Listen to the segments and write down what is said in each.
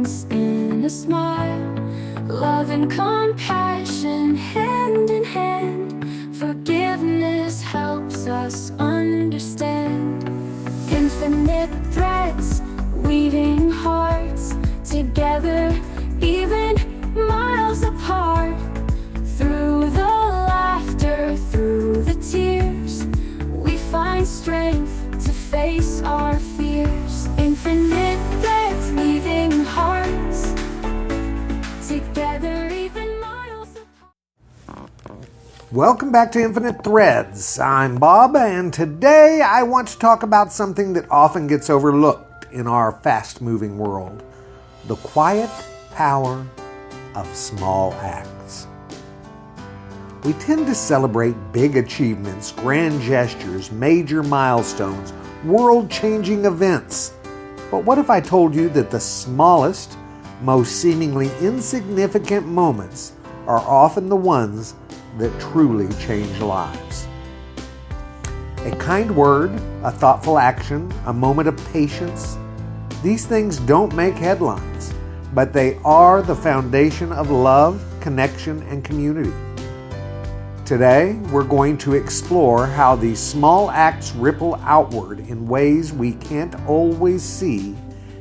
moments in a smile. Love and compassion hand in hand. Forgiveness helps us understand. Infinite threads weaving hearts together, even miles apart. Through the laughter, through the tears, we find strength to face our fears. Infinite threads weaving hearts together, even miles apart. Welcome back to Infinite Threads. I'm Bob, and today I want to talk about something that often gets overlooked in our fast-moving world: the quiet power of small acts. We tend to celebrate big achievements, grand gestures, major milestones, world-changing events. But what if I told you that the smallest, most seemingly insignificant moments are often the ones that truly change lives? A kind word, a thoughtful action, a moment of patience, these things don't make headlines, but they are the foundation of love, connection, and community. Today, we're going to explore how these small acts ripple outward in ways we can't always see,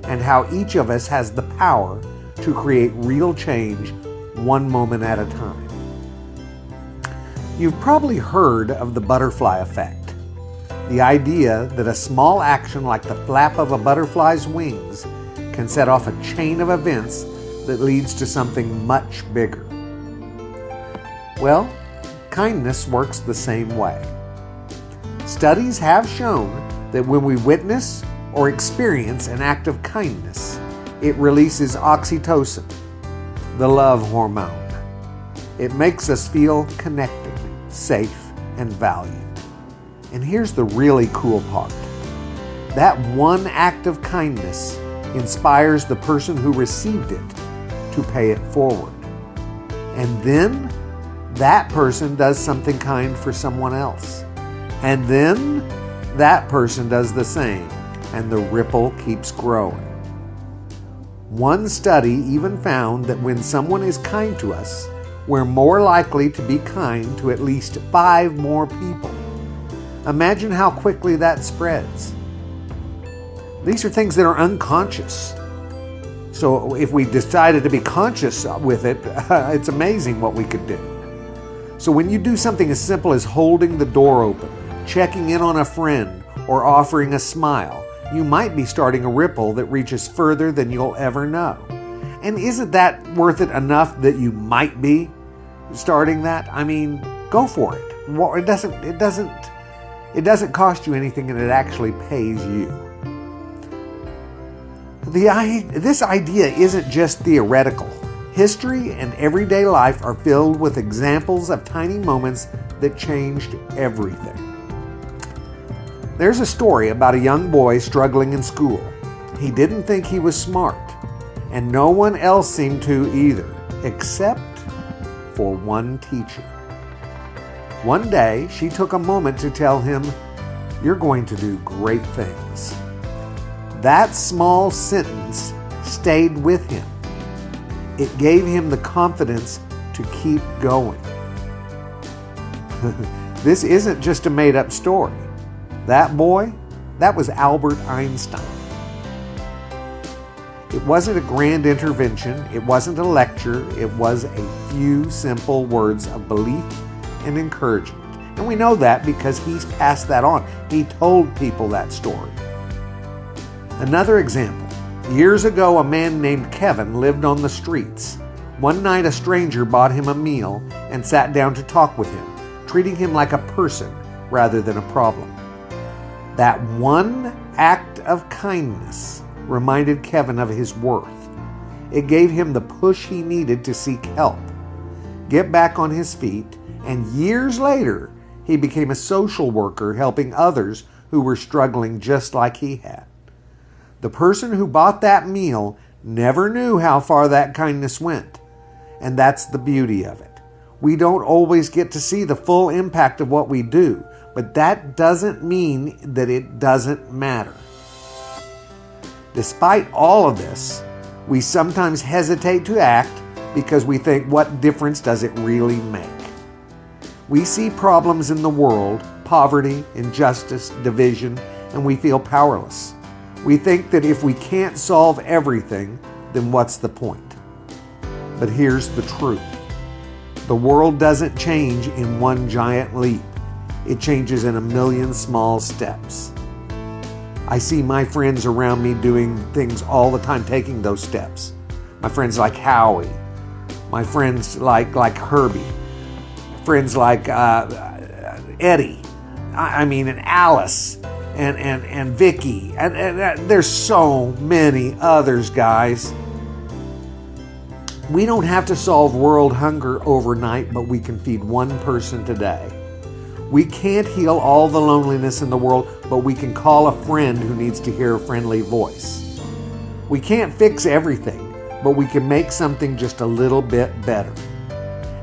and how each of us has the power to create real change one moment at a time. You've probably heard of the butterfly effect, the idea that a small action like the flap of a butterfly's wings can set off a chain of events that leads to something much bigger. Well, kindness works the same way. Studies have shown that when we witness or experience an act of kindness, it releases oxytocin, the love hormone. It makes us feel connected, safe, and valued. And here's the really cool part. That one act of kindness inspires the person who received it to pay it forward. And then that person does something kind for someone else. And then that person does the same, and the ripple keeps growing. One study even found that when someone is kind to us, we're more likely to be kind to at least 5 more people. Imagine how quickly that spreads. These are things that are unconscious. So if we decided to be conscious with it, it's amazing what we could do. So when you do something as simple as holding the door open, checking in on a friend, or offering a smile, you might be starting a ripple that reaches further than you'll ever know. And isn't that worth it enough that you might be starting that? I mean, go for it. Well, it doesn't cost you anything, and it actually pays you. This idea isn't just theoretical. History and everyday life are filled with examples of tiny moments that changed everything. There's a story about a young boy struggling in school. He didn't think he was smart, and no one else seemed to either, except for one teacher. One day, she took a moment to tell him, "You're going to do great things." That small sentence stayed with him. It gave him the confidence to keep going. This isn't just a made-up story. That boy, that was Albert Einstein. It wasn't a grand intervention. It wasn't a lecture. It was a few simple words of belief and encouragement. And we know that because he's passed that on. He told people that story. Another example. Years ago, a man named Kevin lived on the streets. One night, a stranger bought him a meal and sat down to talk with him, treating him like a person rather than a problem. That one act of kindness reminded Kevin of his worth. It gave him the push he needed to seek help, get back on his feet, and years later, he became a social worker helping others who were struggling just like he had. The person who bought that meal never knew how far that kindness went. And that's the beauty of it. We don't always get to see the full impact of what we do, but that doesn't mean that it doesn't matter. Despite all of this, We sometimes hesitate to act because we think, what difference does it really make? We see problems in the world, poverty, injustice, division, and we feel powerless. We think that if we can't solve everything, then what's the point? But here's the truth. The world doesn't change in one giant leap. It changes in a million small steps. I see my friends around me doing things all the time, taking those steps. My friends like Howie, my friends like Herbie, friends like Eddie, and Alice, and Vicky, and there's so many others, guys. We don't have to solve world hunger overnight, but we can feed one person today. We can't heal all the loneliness in the world, but we can call a friend who needs to hear a friendly voice. We can't fix everything, but we can make something just a little bit better.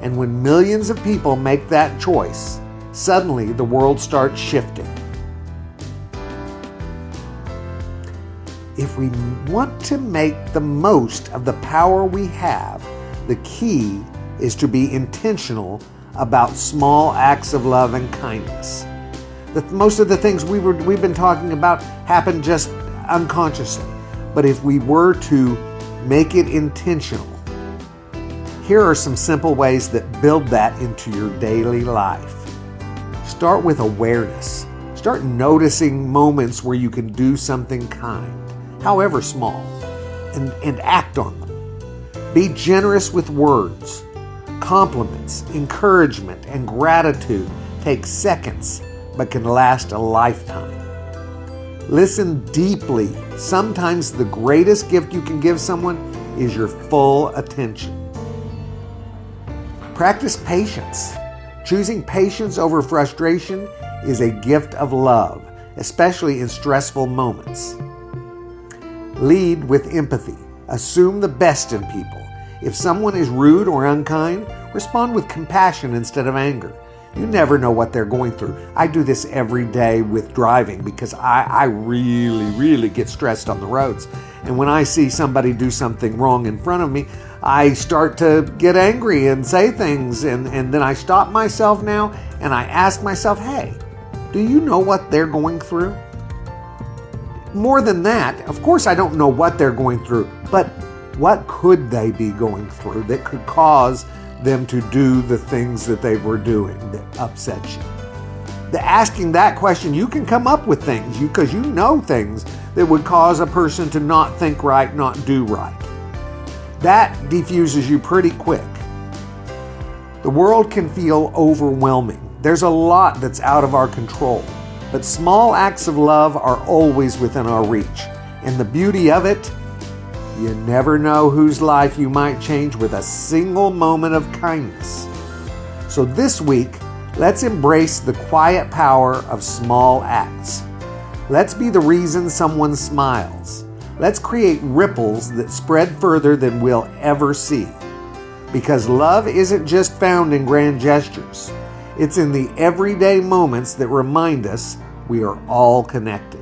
And when millions of people make that choice, suddenly the world starts shifting. If we want to make the most of the power we have, the key is to be intentional about small acts of love and kindness. Most of the things we've been talking about happen just unconsciously. But if we were to make it intentional, here are some simple ways that build that into your daily life. Start with awareness. Start noticing moments where you can do something kind, however small, and act on them. Be generous with words. Compliments, encouragement, and gratitude take seconds but can last a lifetime. Listen deeply. Sometimes the greatest gift you can give someone is your full attention. Practice patience. Choosing patience over frustration is a gift of love, especially in stressful moments. Lead with empathy. Assume the best in people. If someone is rude or unkind, respond with compassion instead of anger. You never know what they're going through. I do this every day with driving because I really get stressed on the roads. And when I see somebody do something wrong in front of me, I start to get angry and say things. And then I stop myself now and I ask myself, hey, do you know what they're going through? More than that, of course I don't know what they're going through, but what could they be going through that could cause them to do the things that they were doing that upset you? Asking that question, you can come up with things because you know things that would cause a person to not think right, not do right. That diffuses you pretty quick. The world can feel overwhelming. There's a lot that's out of our control, but small acts of love are always within our reach. And the beauty of it, you never know whose life you might change with a single moment of kindness. So this week, let's embrace the quiet power of small acts. Let's be the reason someone smiles. Let's create ripples that spread further than we'll ever see. Because love isn't just found in grand gestures. It's in the everyday moments that remind us we are all connected.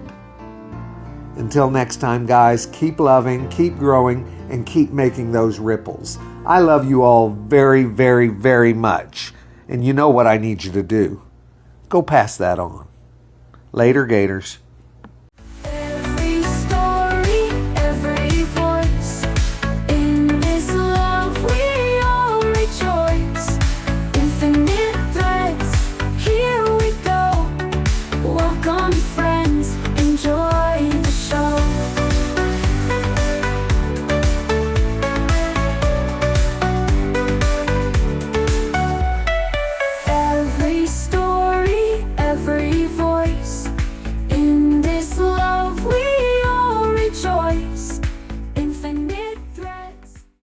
Until next time, guys, keep loving, keep growing, and keep making those ripples. I love you all very, very, very much. And you know what I need you to do. Go pass that on. Later, Gators.